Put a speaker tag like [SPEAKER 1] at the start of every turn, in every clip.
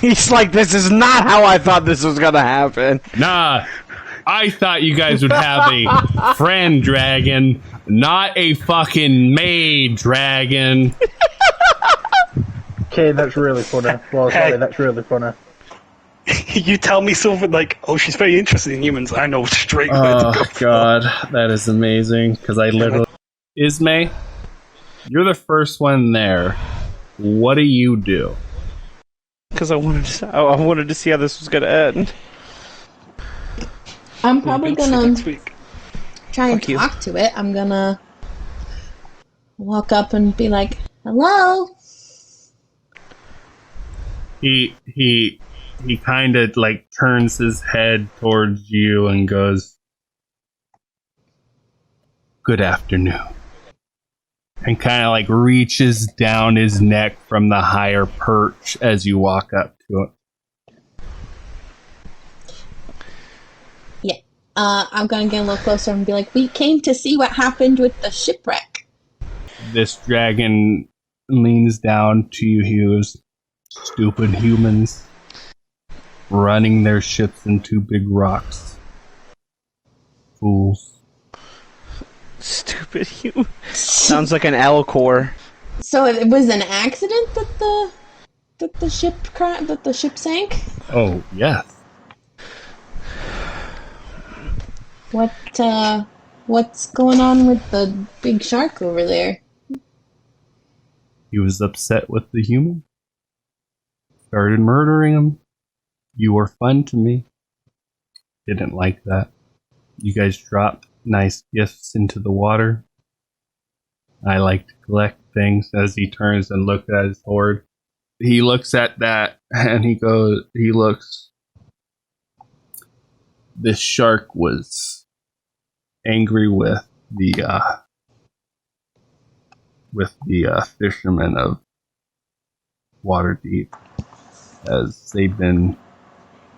[SPEAKER 1] He's like, this is not how I thought this was gonna happen.
[SPEAKER 2] Nah, I thought you guys would have a friend dragon, not a fucking maid dragon.
[SPEAKER 3] Okay, that's really funny. Well, sorry, that's really funny.
[SPEAKER 4] You tell me something like, "Oh, she's very interested in humans." I know straight where to go.
[SPEAKER 2] Oh god, that is amazing. Because I literally, Ismay, you're the first one there. What do you do?
[SPEAKER 1] Because I wanted to see how this was gonna end.
[SPEAKER 5] I'm probably gonna
[SPEAKER 4] Next week.
[SPEAKER 5] try and
[SPEAKER 1] Fuck you.
[SPEAKER 5] talk to it. I'm gonna walk up and be like, "Hello."
[SPEAKER 2] He kind of like turns his head towards you and goes, "Good afternoon," and kind of like reaches down his neck from the higher perch as you walk up to it.
[SPEAKER 5] Yeah. I'm gonna get a little closer and be like, "We came to see what happened with the shipwreck."
[SPEAKER 2] This dragon leans down to you. He goes, "Stupid humans running their ships into big rocks. Fools."
[SPEAKER 1] Stupid you. Sounds like an Alcor.
[SPEAKER 5] So it was an accident that the ship sank.
[SPEAKER 2] Oh, yes.
[SPEAKER 5] What's going on with the big shark over there?
[SPEAKER 2] He was upset with the human. Started murdering him. You were fun to me. Didn't like that. You guys dropped nice gifts into the water. I like to collect things. As he turns and looks at his hoard, he looks at that and he looks. This shark was angry with the fishermen of Waterdeep, as they've been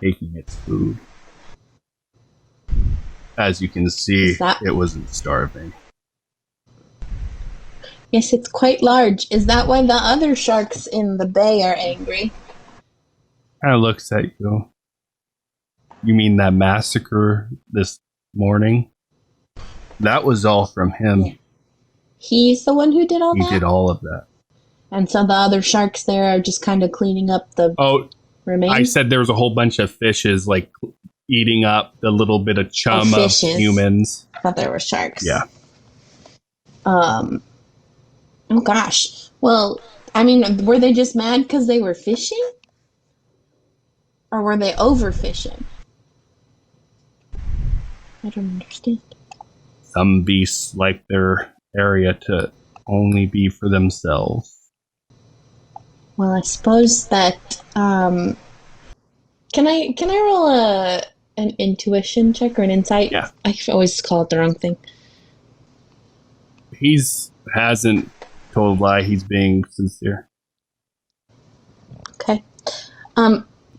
[SPEAKER 2] taking its food. As you can see, it wasn't starving.
[SPEAKER 5] Yes, it's quite large. Is that why the other sharks in the bay are angry?
[SPEAKER 2] Kind of looks at you. You mean that massacre this morning? That was all from him.
[SPEAKER 5] Yeah. He's the one who did all that?
[SPEAKER 2] He did all of that.
[SPEAKER 5] And so the other sharks there are just kind of cleaning up the remains?
[SPEAKER 2] I said there was a whole bunch of fishes, like, eating up the little bit of chum of humans.
[SPEAKER 5] I thought there were sharks.
[SPEAKER 2] Yeah.
[SPEAKER 5] Oh gosh. Well, I mean, were they just mad because they were fishing? Or were they overfishing? I don't understand.
[SPEAKER 2] Some beasts like their area to only be for themselves.
[SPEAKER 5] Well, I suppose that can I roll an intuition check or an insight?
[SPEAKER 2] Yeah.
[SPEAKER 5] I always call it the wrong thing.
[SPEAKER 2] Hasn't told a lie. He's being sincere.
[SPEAKER 5] Okay.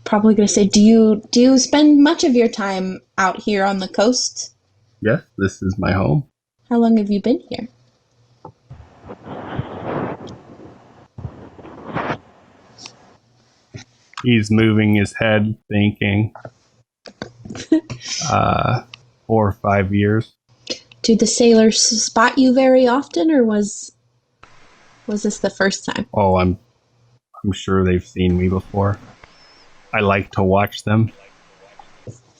[SPEAKER 5] Probably gonna say, do you spend much of your time out here on the coast?
[SPEAKER 2] Yes, this is my home.
[SPEAKER 5] How long have you been here?
[SPEAKER 2] He's moving his head, thinking. 4 or 5 years.
[SPEAKER 5] Do the sailors spot you very often, or was this the first time?
[SPEAKER 2] Oh, I'm sure they've seen me before. I like to watch them.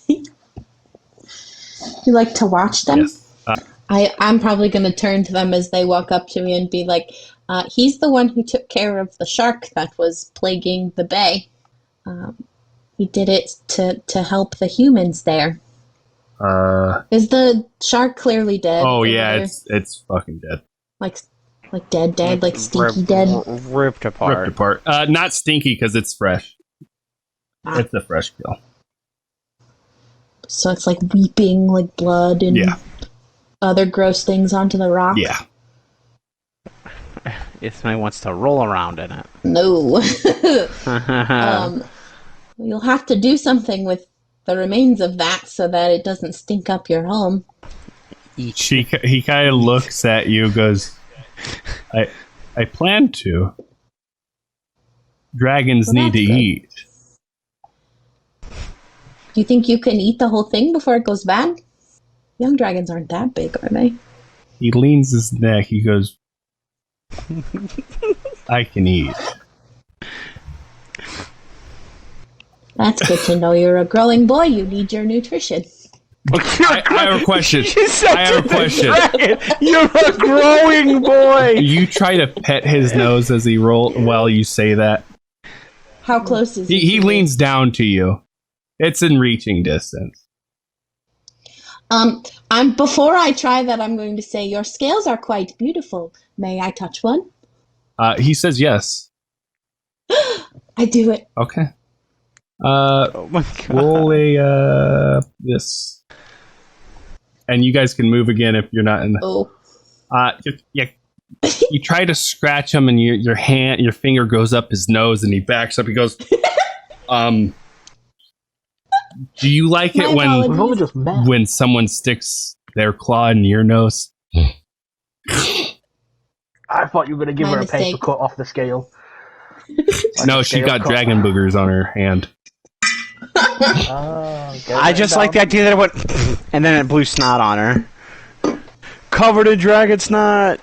[SPEAKER 5] You like to watch them?
[SPEAKER 2] Yes.
[SPEAKER 5] I'm probably going to turn to them as they walk up to me and be like, he's the one who took care of the shark that was plaguing the bay. He did it to help the humans there. Is the shark clearly dead?
[SPEAKER 2] Oh yeah, it's fucking dead.
[SPEAKER 5] Like dead, like stinky dead.
[SPEAKER 1] Ripped apart.
[SPEAKER 2] Ripped apart. Not stinky because it's fresh. It's a fresh kill.
[SPEAKER 5] So it's like weeping, like blood and other gross things onto the rock.
[SPEAKER 2] Yeah.
[SPEAKER 1] Ismay wants to roll around in it.
[SPEAKER 5] No. You'll have to do something with the remains of that so that it doesn't stink up your home.
[SPEAKER 2] He kind of looks at you, goes, I plan to. Dragons need to eat.
[SPEAKER 5] Do you think you can eat the whole thing before it goes bad? Young dragons aren't that big, are they?
[SPEAKER 2] He leans his neck. He goes, I can eat.
[SPEAKER 5] That's good to know. You're a growing boy. You need your nutrition.
[SPEAKER 2] I have a question. I have a question.
[SPEAKER 1] You're a growing boy.
[SPEAKER 2] You try to pet his nose as he rolls while you say that.
[SPEAKER 5] How close is
[SPEAKER 2] He leans down to you. It's in reaching distance.
[SPEAKER 5] Before I try that, I'm going to say your scales are quite beautiful. May I touch one?
[SPEAKER 2] He says yes.
[SPEAKER 5] I do it.
[SPEAKER 2] Okay.
[SPEAKER 1] Oh my god.
[SPEAKER 2] Roll a this. And you guys can move again if you're not in the.
[SPEAKER 5] Oh.
[SPEAKER 2] You try to scratch him, and your finger goes up his nose, and he backs up. He goes, Do you like it
[SPEAKER 5] My apologies.
[SPEAKER 3] We've only just met.
[SPEAKER 2] when someone sticks their claw in your nose?
[SPEAKER 3] I thought you were going to give
[SPEAKER 5] My
[SPEAKER 3] her a paper
[SPEAKER 5] mistake.
[SPEAKER 3] cut off the scale.
[SPEAKER 2] No, she got dragon boogers on her hand.
[SPEAKER 1] I just like the idea that it went, and then it blew snot on her. Covered in dragon snot.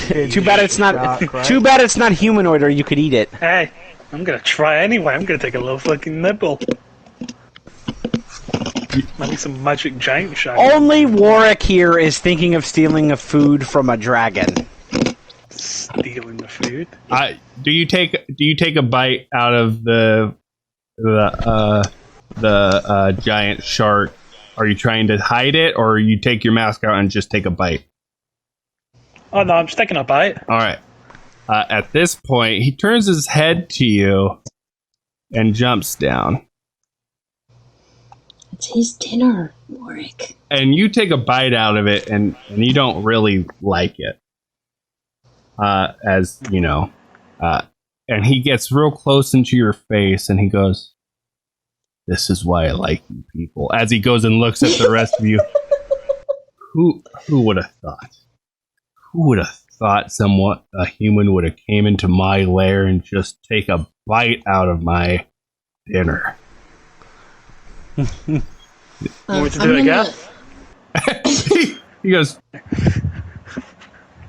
[SPEAKER 1] Too bad it's not.
[SPEAKER 3] Shark, right?
[SPEAKER 1] Too bad it's not humanoid, or you could eat it.
[SPEAKER 4] Hey, I'm gonna try anyway. I'm gonna take a little fucking nibble. Maybe some magic giant shark.
[SPEAKER 1] Only Warwick here is thinking of stealing a food from a dragon.
[SPEAKER 4] Stealing the food.
[SPEAKER 2] Do you take a bite out of the giant shark? Are you trying to hide it, or you take your mask out and just take a bite?
[SPEAKER 4] Oh no, I'm just taking a bite.
[SPEAKER 2] All right. At this point, he turns his head to you and jumps down.
[SPEAKER 5] It's his dinner, Warwick.
[SPEAKER 2] And you take a bite out of it, and you don't really like it. As you know, and he gets real close into your face, and he goes, "This is why I like you people." As he goes and looks at the rest of you, who would have thought? Who would have thought a human would have came into my lair and just take a bite out of my dinner?
[SPEAKER 4] Want me to do it again?
[SPEAKER 2] He goes.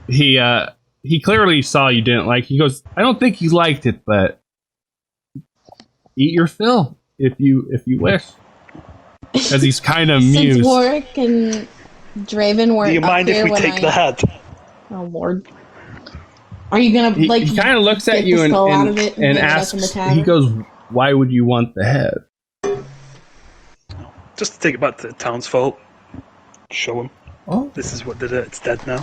[SPEAKER 2] He clearly saw you didn't like. He goes, I don't think you liked it, but eat your fill if you wish. As he's kind of
[SPEAKER 5] Since
[SPEAKER 2] amused.
[SPEAKER 5] Warwick and Draven were
[SPEAKER 4] Do you
[SPEAKER 5] up
[SPEAKER 4] mind
[SPEAKER 5] here
[SPEAKER 4] if we
[SPEAKER 5] when
[SPEAKER 4] take the head?
[SPEAKER 5] Oh Lord. Are you gonna like?
[SPEAKER 2] He kind of looks at
[SPEAKER 5] get
[SPEAKER 2] you
[SPEAKER 5] the
[SPEAKER 2] and,
[SPEAKER 5] skull out
[SPEAKER 2] and,
[SPEAKER 5] of it
[SPEAKER 2] and
[SPEAKER 5] hang it up in the
[SPEAKER 2] asks.
[SPEAKER 5] tavern?
[SPEAKER 2] He goes, "Why would you want the head?"
[SPEAKER 4] Just to take it back to the townsfolk. Show them.
[SPEAKER 2] Oh.
[SPEAKER 4] This is what did it. It's dead now.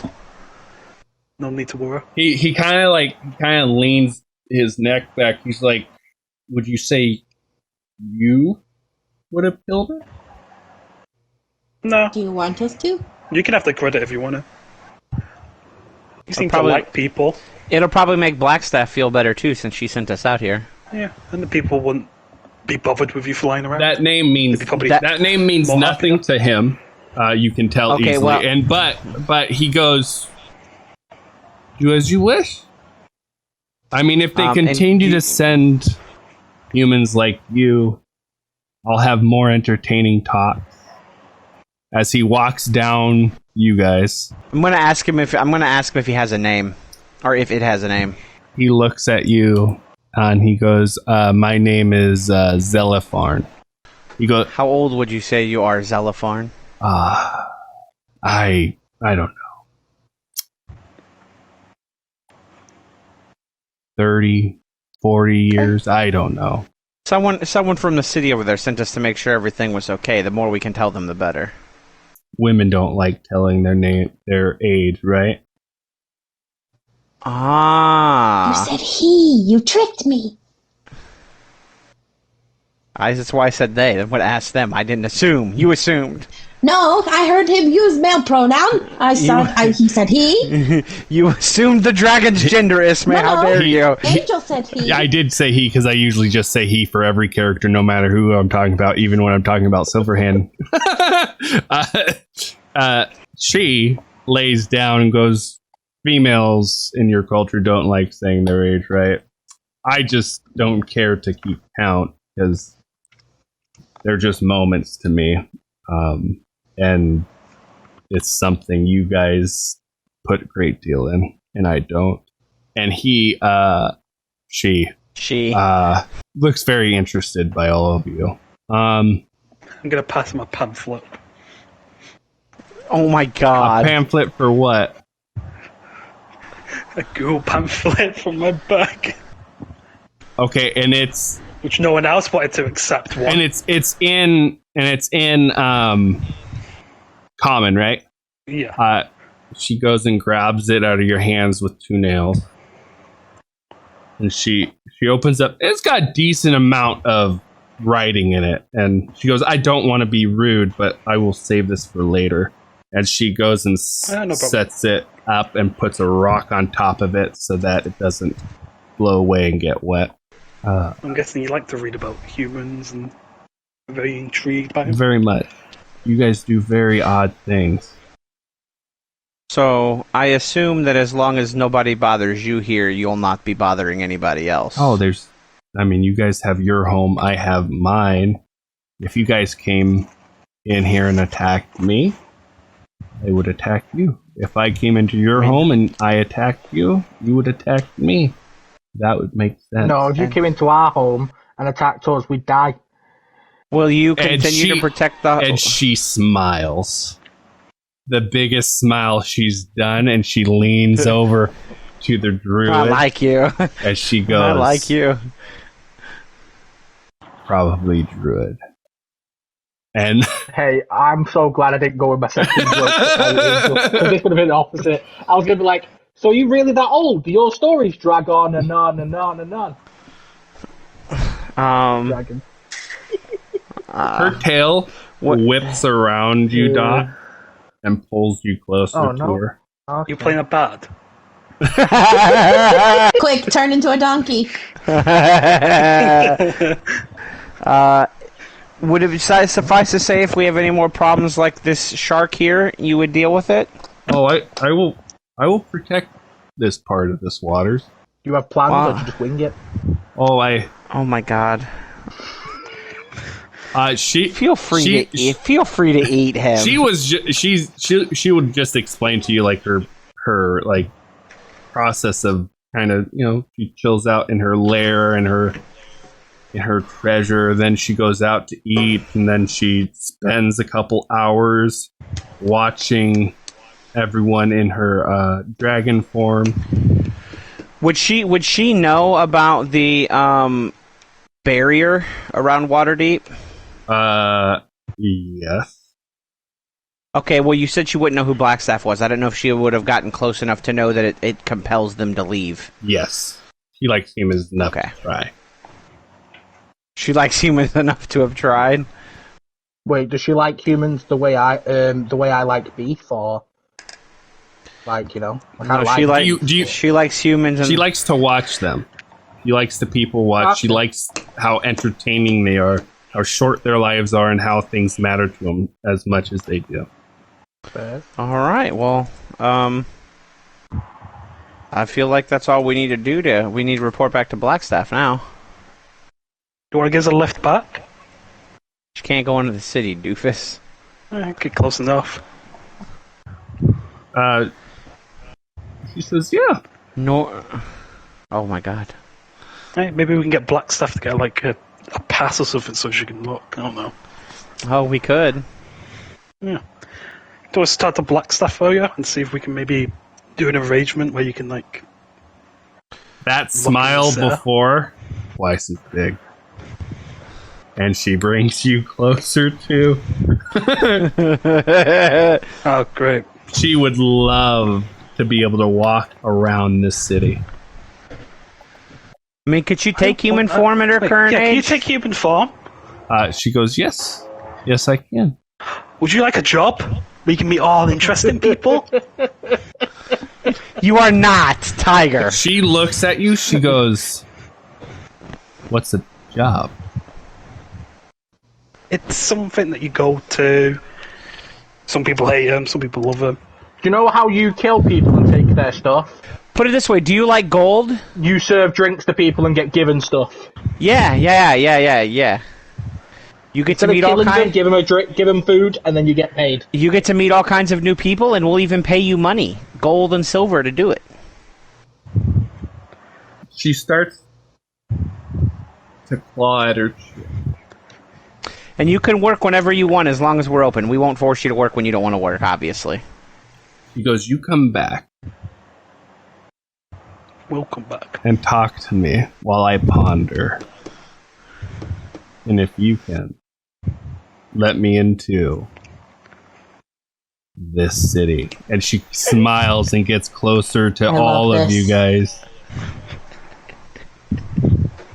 [SPEAKER 4] No need to worry.
[SPEAKER 2] He kind of leans his neck back. He's like, "Would you say you would have killed it?"
[SPEAKER 4] No,
[SPEAKER 5] Do you want us to?
[SPEAKER 4] you can have the credit if you want to. You seem
[SPEAKER 1] probably-
[SPEAKER 4] to like people.
[SPEAKER 1] It'll probably make Blackstaff feel better too, since she sent us out here.
[SPEAKER 4] Yeah, and the people wouldn't be bothered with you flying around.
[SPEAKER 2] That name means
[SPEAKER 4] They'd be probably
[SPEAKER 2] that name means
[SPEAKER 4] more
[SPEAKER 2] nothing
[SPEAKER 4] happy.
[SPEAKER 2] to him. You can tell
[SPEAKER 1] Okay,
[SPEAKER 2] easily.
[SPEAKER 1] well-
[SPEAKER 2] And but he goes, "Do as you wish." I mean, if they
[SPEAKER 1] And
[SPEAKER 2] continue
[SPEAKER 1] you-
[SPEAKER 2] to send humans like you, I'll have more entertaining talks. As he walks down, you guys,
[SPEAKER 1] I'm gonna ask him if he has a name, or if it has a name.
[SPEAKER 2] he looks at you and he goes, "My name is Zelipharn." He goes,
[SPEAKER 1] How old would you say you are, Zelipharn?
[SPEAKER 2] I don't know. 30, 40 years, I don't know.
[SPEAKER 1] Someone from the city over there sent us to make sure everything was okay. The more we can tell them, the better.
[SPEAKER 2] Women don't like telling their age, right?
[SPEAKER 1] Ah.
[SPEAKER 5] You said he. You tricked me.
[SPEAKER 1] That's why I said they. That's what I asked them. I didn't assume. You assumed.
[SPEAKER 5] No, I heard him use male pronoun. He said he.
[SPEAKER 1] You assumed the dragon's gender, Ismay.
[SPEAKER 5] No,
[SPEAKER 1] How
[SPEAKER 5] no.
[SPEAKER 1] dare you?
[SPEAKER 5] Angel said he.
[SPEAKER 2] Yeah, I did say he because I usually just say he for every character, no matter who I'm talking about, even when I'm talking about Silverhand. She lays down and goes, "Females in your culture don't like saying their age, right? I just don't care to keep count because they're just moments to me, and it's something you guys put a great deal in, and I don't. And she looks very interested by all of you.
[SPEAKER 4] I'm gonna pass him a pamphlet.
[SPEAKER 1] Oh my
[SPEAKER 2] A
[SPEAKER 1] god.
[SPEAKER 2] pamphlet for what?
[SPEAKER 4] A Google pamphlet from my bag,
[SPEAKER 2] Okay, and it's
[SPEAKER 4] which no one else wanted to accept. One.
[SPEAKER 2] and it's in common, right?
[SPEAKER 4] Yeah.
[SPEAKER 2] She goes and grabs it out of your hands with 2 nails, and she opens up. It's got a decent amount of writing in it, and she goes, "I don't want to be rude, but I will save this for later." And she goes and
[SPEAKER 4] No problem.
[SPEAKER 2] sets it up and puts a rock on top of it so that it doesn't blow away and get wet.
[SPEAKER 4] I'm guessing you like to read about humans and are very intrigued by them.
[SPEAKER 2] Very much. You guys do very odd things.
[SPEAKER 1] So, I assume that as long as nobody bothers you here, you'll not be bothering anybody else.
[SPEAKER 2] Oh, you guys have your home, I have mine. If you guys came in here and attacked me, I would attack you. If I came into your home and I attacked you, you would attack me. That would make sense.
[SPEAKER 3] No, if you came into our home and attacked us, we'd die.
[SPEAKER 1] Will you continue to protect the...
[SPEAKER 2] And she smiles. The biggest smile she's done, and she leans over to the druid.
[SPEAKER 1] I like you.
[SPEAKER 2] As she goes,
[SPEAKER 1] I like you.
[SPEAKER 2] Probably druid. And
[SPEAKER 3] Hey, I'm so glad I didn't go with my second joke. Because this would have been the opposite. I was going to be like, so you really that old? Your stories drag on and on and on and on. Dragon.
[SPEAKER 2] her tail whips around you, Dot, and pulls you closer to her.
[SPEAKER 3] Okay.
[SPEAKER 4] You're playing a bard.
[SPEAKER 5] Quick, turn into a donkey.
[SPEAKER 1] Would it suffice to say if we have any more problems like this shark here, you would deal with it?
[SPEAKER 2] Oh, I will protect this part of this waters.
[SPEAKER 3] You have plans or you just wing it?
[SPEAKER 1] Oh my god.
[SPEAKER 2] Feel free
[SPEAKER 1] to eat him.
[SPEAKER 2] She would just explain to you like her like process of kind of, she chills out in her lair and her treasure, then she goes out to eat, and then she spends a couple hours watching everyone in her dragon form.
[SPEAKER 1] Would she know about the barrier around Waterdeep?
[SPEAKER 2] Yes.
[SPEAKER 1] Okay, well, you said she wouldn't know who Blackstaff was. I don't know if she would have gotten close enough to know that it compels them to leave.
[SPEAKER 2] Yes. She likes humans enough
[SPEAKER 1] Okay.
[SPEAKER 2] to try.
[SPEAKER 1] She likes humans enough to have tried.
[SPEAKER 3] Wait, does she like humans the way I like beef, or like
[SPEAKER 1] No, she likes humans. And
[SPEAKER 2] She likes to watch them. She likes the people watch.
[SPEAKER 3] Okay.
[SPEAKER 2] She likes how entertaining they are, how short their lives are, and how things matter to them as much as they do.
[SPEAKER 1] All right. Well, I feel like that's all we need to do. We need to report back to Blackstaff now.
[SPEAKER 4] Do you want to give us a lift back?
[SPEAKER 1] She can't go into the city, doofus.
[SPEAKER 4] Get close enough.
[SPEAKER 2] She says, "Yeah."
[SPEAKER 1] No. Oh my god.
[SPEAKER 4] Hey, maybe we can get Blackstaff to get like a pass or something so she can look. I don't know.
[SPEAKER 1] Oh, we could.
[SPEAKER 4] Yeah. Do I start the Blackstaff for you and see if we can maybe do an arrangement where you can like
[SPEAKER 2] That smile before twice as big. And she brings you closer too.
[SPEAKER 4] Oh, great.
[SPEAKER 2] She would love to be able to walk around this city.
[SPEAKER 1] I mean, could she take human form at her current
[SPEAKER 4] Can you
[SPEAKER 1] age?
[SPEAKER 4] take human form?
[SPEAKER 2] She goes, "Yes. Yes, I can."
[SPEAKER 4] Would you like a job where you can meet all interesting people?
[SPEAKER 1] You are not, Tiger.
[SPEAKER 2] She looks at you, she goes, "What's the job?"
[SPEAKER 4] It's something that you go to. Some people hate them, some people love them.
[SPEAKER 3] Do you know how you kill people and take their stuff?
[SPEAKER 1] Put it this way: do you like gold?
[SPEAKER 3] You serve drinks to people and get given stuff.
[SPEAKER 1] Yeah. You get to
[SPEAKER 3] Instead of
[SPEAKER 1] meet all
[SPEAKER 3] killing them,
[SPEAKER 1] kinds.
[SPEAKER 3] give them a drink, give them food, and then you get paid.
[SPEAKER 1] You get to meet all kinds of new people, and we'll even pay you money, gold and silver, to do it.
[SPEAKER 2] She starts to claw at her chin.
[SPEAKER 1] And you can work whenever you want, as long as we're open. We won't force you to work when you don't want to work, obviously.
[SPEAKER 2] She goes, "You come back
[SPEAKER 4] We'll come back.
[SPEAKER 2] and talk to me while I ponder. And if you can, let me into this city." And she smiles and gets closer to
[SPEAKER 5] I love
[SPEAKER 2] all of
[SPEAKER 5] this.
[SPEAKER 2] you guys.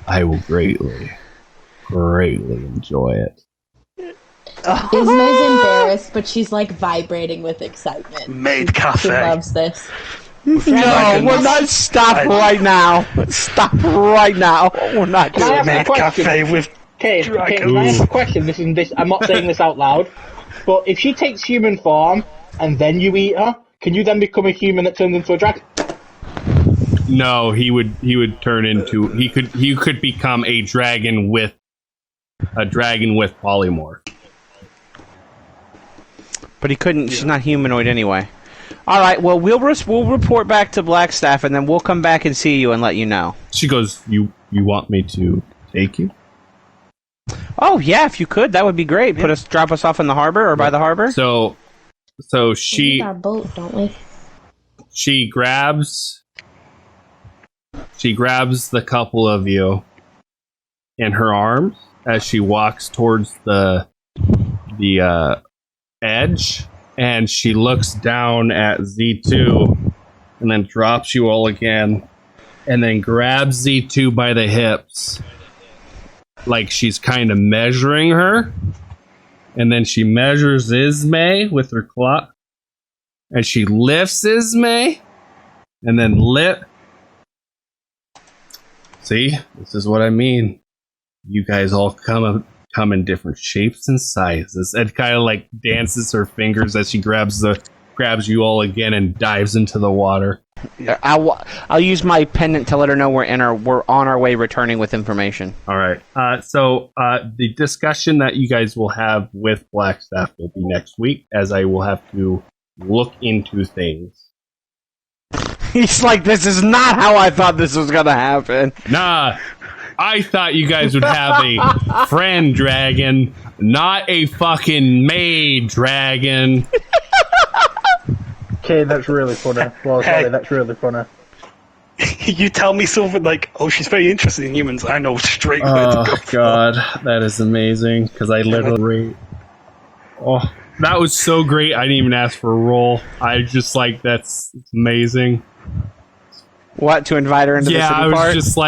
[SPEAKER 2] I will greatly, greatly enjoy it.
[SPEAKER 5] Isma's embarrassed, but she's like vibrating with excitement.
[SPEAKER 4] Maid
[SPEAKER 5] She
[SPEAKER 4] cafe.
[SPEAKER 5] loves this.
[SPEAKER 1] No, we're not. Stop right now. Stop right now. We're not
[SPEAKER 3] Can I
[SPEAKER 1] doing
[SPEAKER 3] ask a
[SPEAKER 1] that.
[SPEAKER 4] Maid
[SPEAKER 3] question?
[SPEAKER 4] cafe with
[SPEAKER 3] Okay, can I ask a question? I'm not saying this out loud, but if she takes human form and then you eat her, can you then become a human that turns into a dragon?
[SPEAKER 2] No, he would turn into he could become a dragon with polymorph.
[SPEAKER 1] But he couldn't. She's not humanoid anyway. All right. Well, we'll report back to Blackstaff, and then we'll come back and see you and let you know.
[SPEAKER 2] She goes, "You want me to take you?"
[SPEAKER 1] Oh yeah, if you could, that would be great. Drop us off in the harbor or by the harbor.
[SPEAKER 2] So
[SPEAKER 5] We
[SPEAKER 2] she
[SPEAKER 5] need our boat, don't we?
[SPEAKER 2] she grabs the couple of you in her arms as she walks towards the edge, and she looks down at Z2 and then drops you all again, and then grabs Z2 by the hips like she's kind of measuring her, and then she measures Ismay with her claw, and she lifts Ismay, and then See, this is what I mean. You guys all come in different shapes and sizes, and kind of like dances her fingers as she grabs you all again and dives into the water.
[SPEAKER 1] I'll use my pendant to let her know we're on our way, returning with information.
[SPEAKER 2] All right. So the discussion that you guys will have with Blackstaff will be next week, as I will have to look into things.
[SPEAKER 1] He's like, this is not how I thought this was gonna happen.
[SPEAKER 2] Nah, I thought you guys would have a friend dragon, not a fucking maid dragon.
[SPEAKER 3] Okay, that's really funny. Well, sorry, that's really funny.
[SPEAKER 4] You tell me something like, "Oh, she's very interested in humans." I know straight where to go.
[SPEAKER 2] Oh god, that is amazing, because I literally... Oh, that was so great, I didn't even ask for a roll. I just like, that's amazing.
[SPEAKER 1] What, to invite her into the
[SPEAKER 2] Yeah,
[SPEAKER 1] city
[SPEAKER 2] I was
[SPEAKER 1] part?
[SPEAKER 2] just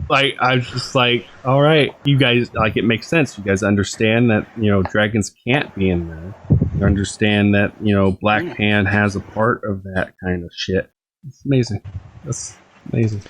[SPEAKER 2] I was just like, all right, you guys, like, it makes sense. You guys understand that, dragons can't be in there. You understand that, Black Pan has a part of that kind of shit. It's amazing. That's amazing.